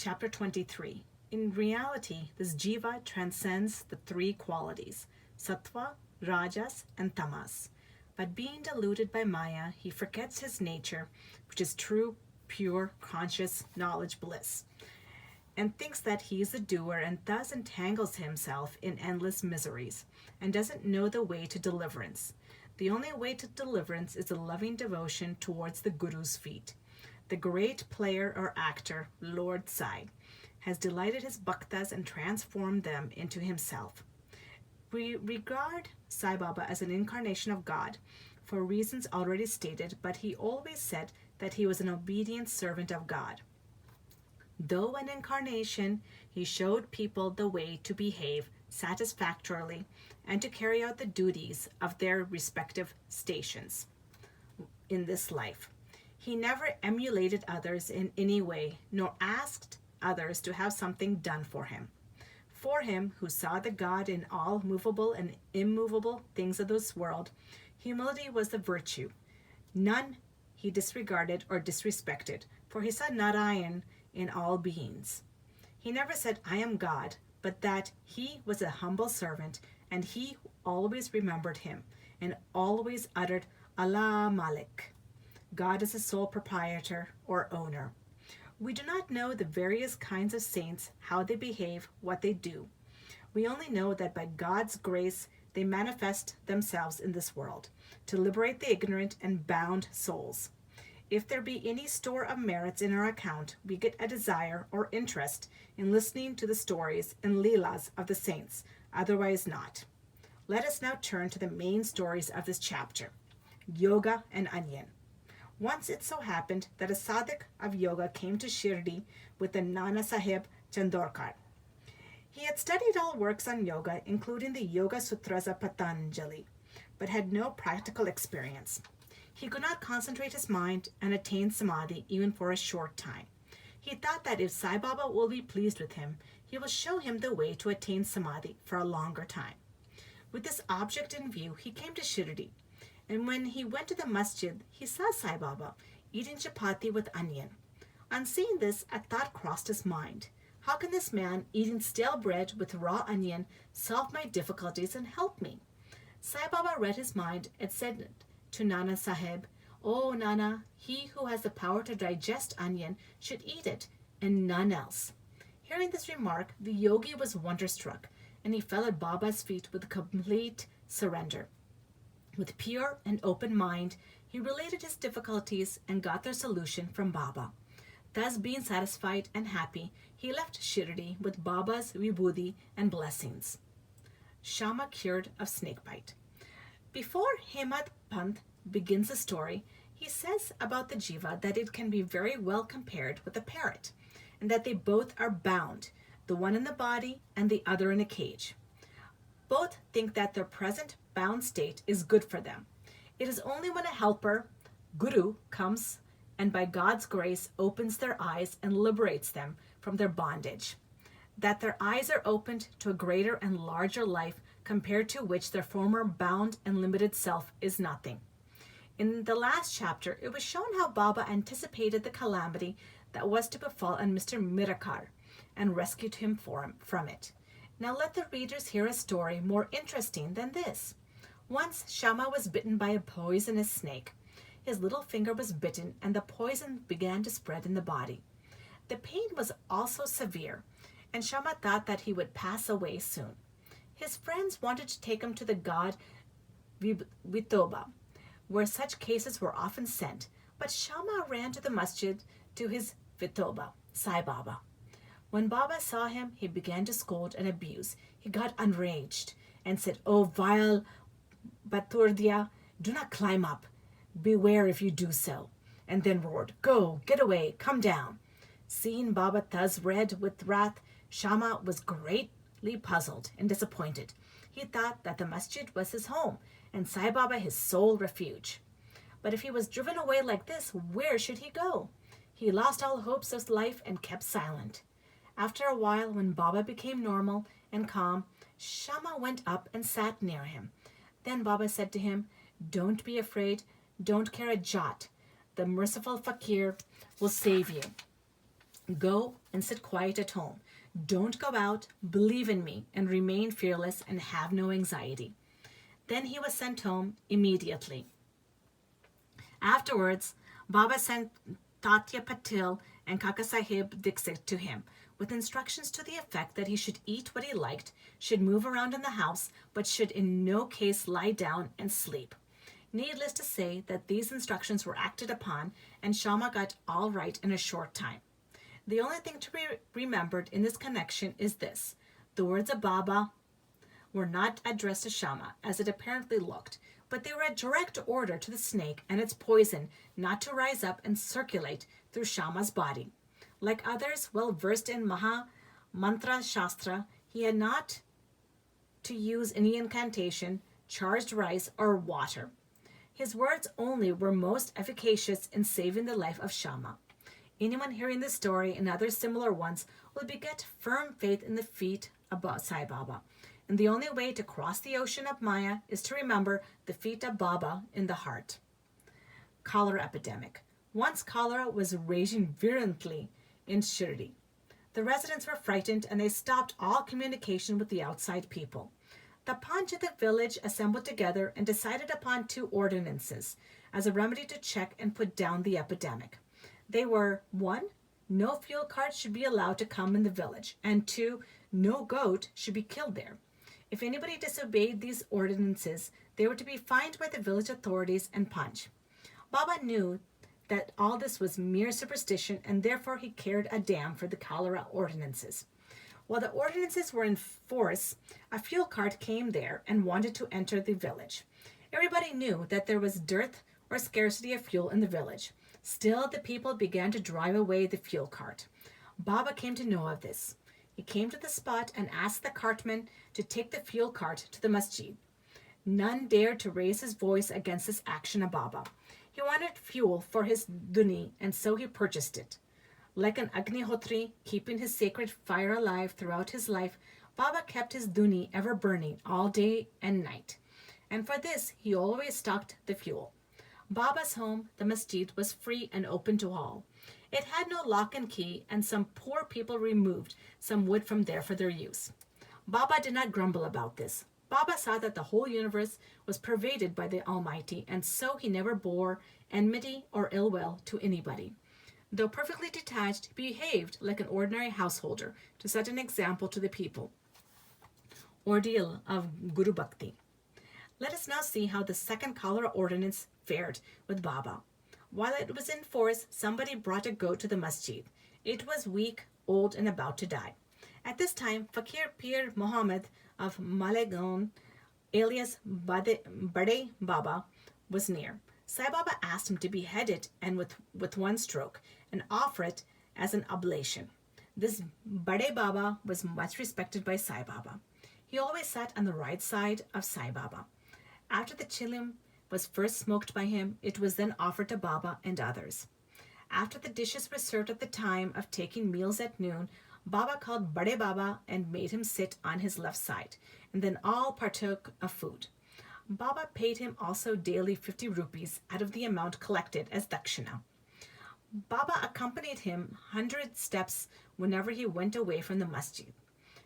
Chapter 23. In reality, this jiva transcends the three qualities, sattva, rajas, and tamas. But being deluded by Maya, he forgets his nature, which is true, pure, conscious knowledge bliss, and thinks that he is a doer and thus entangles himself in endless miseries, and doesn't know the way to deliverance. The only way to deliverance is a loving devotion towards the Guru's feet. The great player or actor, Lord Sai, has delighted his bhaktas and transformed them into himself. We regard Sai Baba as an incarnation of God for reasons already stated, but he always said that he was an obedient servant of God. Though an incarnation, he showed people the way to behave satisfactorily and to carry out the duties of their respective stations in this life. He never emulated others in any way, nor asked others to have something done for him. For him, who saw the God in all movable and immovable things of this world, humility was the virtue. None he disregarded or disrespected, for he saw Narayan in all beings. He never said, I am God, but that he was a humble servant, and he always remembered him, and always uttered Allah Malik. God is the sole proprietor or owner. We do not know the various kinds of saints, how they behave, what they do. We only know that by God's grace they manifest themselves in this world, to liberate the ignorant and bound souls. If there be any store of merits in our account, we get a desire or interest in listening to the stories and leelas of the saints, otherwise not. Let us now turn to the main stories of this chapter, Yoga and Onion. Once it so happened that a sadhak of yoga came to Shirdi with the Nana Sahib Chandorkar. He had studied all works on yoga, including the Yoga Sutras of Patanjali, but had no practical experience. He could not concentrate his mind and attain samadhi even for a short time. He thought that if Sai Baba will be pleased with him, he will show him the way to attain samadhi for a longer time. With this object in view, he came to Shirdi, and when he went to the masjid, he saw Sai Baba eating chapati with onion. On seeing this, a thought crossed his mind. How can this man eating stale bread with raw onion solve my difficulties and help me? Sai Baba read his mind and said to Nana Sahib, "Oh Nana, he who has the power to digest onion should eat it, and none else." Hearing this remark, the yogi was wonderstruck, and he fell at Baba's feet with complete surrender. With pure and open mind, he related his difficulties and got their solution from Baba. Thus, being satisfied and happy, he left Shirdi with Baba's vibhuti and blessings. Shama cured of snakebite. Before Hemad Pant begins the story, he says about the jiva that it can be very well compared with a parrot, and that they both are bound, the one in the body and the other in a cage. Both think that their present bound state is good for them. It is only when a helper, Guru, comes and by God's grace opens their eyes and liberates them from their bondage, that their eyes are opened to a greater and larger life compared to which their former bound and limited self is nothing. In the last chapter, it was shown how Baba anticipated the calamity that was to befall on Mr. Mirakar and rescued him from it. Now let the readers hear a story more interesting than this. Once Shama was bitten by a poisonous snake. His little finger was bitten and the poison began to spread in the body. The pain was also severe, and Shama thought that he would pass away soon. His friends wanted to take him to the god Vitoba, where such cases were often sent, but Shama ran to the masjid to his Vitoba, Sai Baba. When Baba saw him, he began to scold and abuse. He got enraged and said, "Oh, vile Baturdia, do not climb up. Beware if you do so." And then roared, "Go, get away, come down." Seeing Baba thus red with wrath, Shama was greatly puzzled and disappointed. He thought that the masjid was his home and Sai Baba his sole refuge. But if he was driven away like this, where should he go? He lost all hopes of life and kept silent. After a while, when Baba became normal and calm, Shama went up and sat near him. Then Baba said to him, "Don't be afraid, don't care a jot. The merciful fakir will save you. Go and sit quiet at home. Don't go out, believe in me, and remain fearless and have no anxiety." Then he was sent home immediately. Afterwards, Baba sent Tatya Patil and Kakasaheb Dixit to him with instructions to the effect that he should eat what he liked, should move around in the house, but should in no case lie down and sleep. Needless to say that these instructions were acted upon, and Shama got all right in a short time. The only thing to be remembered in this connection is this: the words of Baba were not addressed to Shama, as it apparently looked, but they were a direct order to the snake and its poison not to rise up and circulate through Shama's body. Like others well versed in Maha Mantra Shastra, he had not to use any incantation, charged rice, or water. His words only were most efficacious in saving the life of Shama. Anyone hearing this story and other similar ones will beget firm faith in the feet of Sai Baba. And the only way to cross the ocean of Maya is to remember the feet of Baba in the heart. Cholera epidemic. Once cholera was raging virulently in Shirdi. The residents were frightened and they stopped all communication with the outside people. The Panch of the village assembled together and decided upon 2 ordinances as a remedy to check and put down the epidemic. They were: 1, no fuel carts should be allowed to come in the village, and 2, no goat should be killed there. If anybody disobeyed these ordinances, they were to be fined by the village authorities and punched. Baba knew that all this was mere superstition, and therefore he cared a damn for the cholera ordinances. While the ordinances were in force, a fuel cart came there and wanted to enter the village. Everybody knew that there was dearth or scarcity of fuel in the village. Still, the people began to drive away the fuel cart. Baba came to know of this. He came to the spot and asked the cartman to take the fuel cart to the masjid. None dared to raise his voice against this action of Baba. He wanted fuel for his duni, and so he purchased it. Like an Agnihotri, keeping his sacred fire alive throughout his life, Baba kept his duni ever burning all day and night. And for this, he always stocked the fuel. Baba's home, the masjid, was free and open to all. It had no lock and key, and some poor people removed some wood from there for their use. Baba did not grumble about this. Baba saw that the whole universe was pervaded by the Almighty, and so he never bore enmity or ill will to anybody. Though perfectly detached, he behaved like an ordinary householder to set an example to the people. Ordeal of Guru Bhakti. Let us now see how the second cholera ordinance fared with Baba. While it was in force, somebody brought a goat to the masjid. It was weak, old, and about to die. At this time, Fakir Pir Muhammad of Malegaon, alias Bade Baba, was near. Sai Baba asked him to behead it and with one stroke and offer it as an oblation. This Bade Baba was much respected by Sai Baba. He always sat on the right side of Sai Baba. After the chilim was first smoked by him, it was then offered to Baba and others. After the dishes were served at the time of taking meals at noon, Baba called Bade Baba and made him sit on his left side, and then all partook of food. Baba paid him also daily 50 rupees out of the amount collected as dakshina. Baba accompanied him 100 steps whenever he went away from the masjid.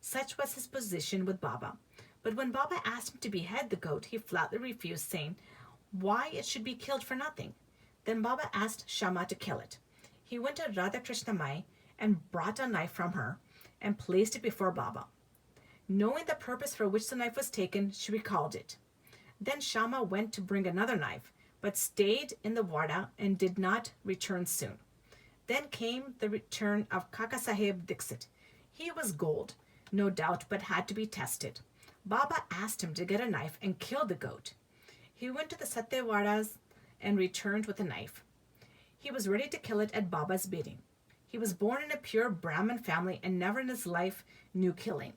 Such was his position with Baba. But when Baba asked him to behead the goat, he flatly refused, saying why it should be killed for nothing. Then Baba asked Shama to kill it. He went to Radha Krishna Mai and brought a knife from her and placed it before Baba. Knowing the purpose for which the knife was taken, she recalled it. Then Shama went to bring another knife, but stayed in the Wada and did not return soon. Then came the return of Kakasaheb Dixit. He was gold, no doubt, but had to be tested. Baba asked him to get a knife and kill the goat. He went to the Satyawadas and returned with a knife. He was ready to kill it at Baba's bidding. He was born in a pure Brahmin family and never in his life knew killing.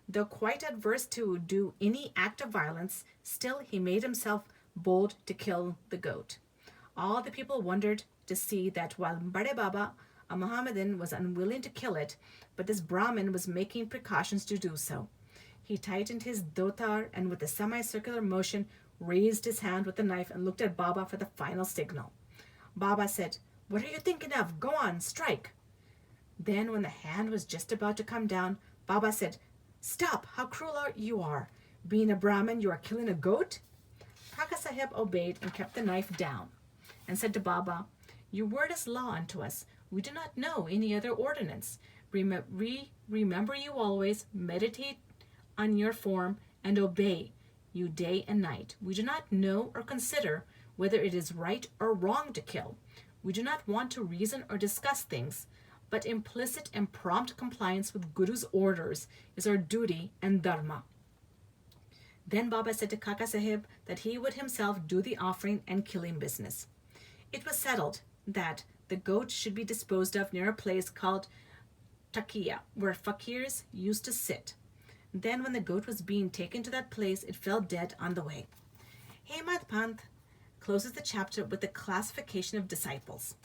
Though quite adverse to do any act of violence, still he made himself bold to kill the goat. All the people wondered to see that while Bade Baba, a Mohammedan, was unwilling to kill it, but this Brahmin was making precautions to do so. He tightened his dhotar and with a semicircular motion raised his hand with the knife and looked at Baba for the final signal. Baba said, "What are you thinking of? Go on, strike." Then, when the hand was just about to come down, Baba said, "Stop! How cruel you are! Being a Brahmin, you are killing a goat?" Kaka Sahib obeyed and kept the knife down and said to Baba, "Your word is law unto us. We do not know any other ordinance. Remember you always, meditate on your form, and obey you day and night. We do not know or consider whether it is right or wrong to kill. We do not want to reason or discuss things, but implicit and prompt compliance with Guru's orders is our duty and dharma." Then Baba said to Kaka Sahib that he would himself do the offering and killing business. It was settled that the goat should be disposed of near a place called Takiya, where fakirs used to sit. Then, when the goat was being taken to that place, it fell dead on the way. Hemad Pant closes the chapter with the classification of disciples.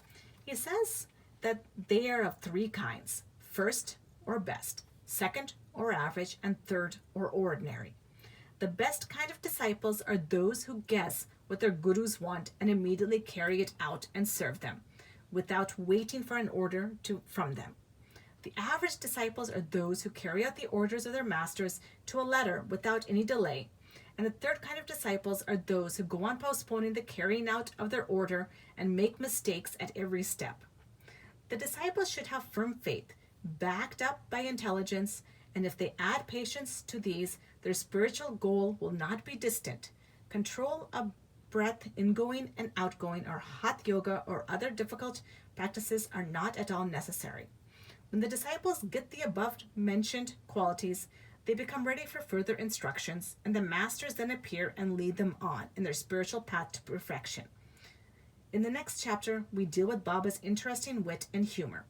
He says that they are of three kinds: first, or best; second, or average; and third, or ordinary. The best kind of disciples are those who guess what their gurus want and immediately carry it out and serve them, without waiting for an order from them. The average disciples are those who carry out the orders of their masters to a letter without any delay. And the third kind of disciples are those who go on postponing the carrying out of their order and make mistakes at every step. The disciples should have firm faith, backed up by intelligence, and if they add patience to these, their spiritual goal will not be distant. Control of breath ingoing and outgoing, or hot yoga, or other difficult practices are not at all necessary. When the disciples get the above mentioned qualities, they become ready for further instructions, and the masters then appear and lead them on in their spiritual path to perfection. In the next chapter, we deal with Baba's interesting wit and humor.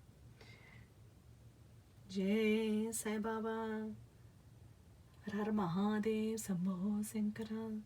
Jai Sai Baba, Har Har Mahadev, Sambho Sankara.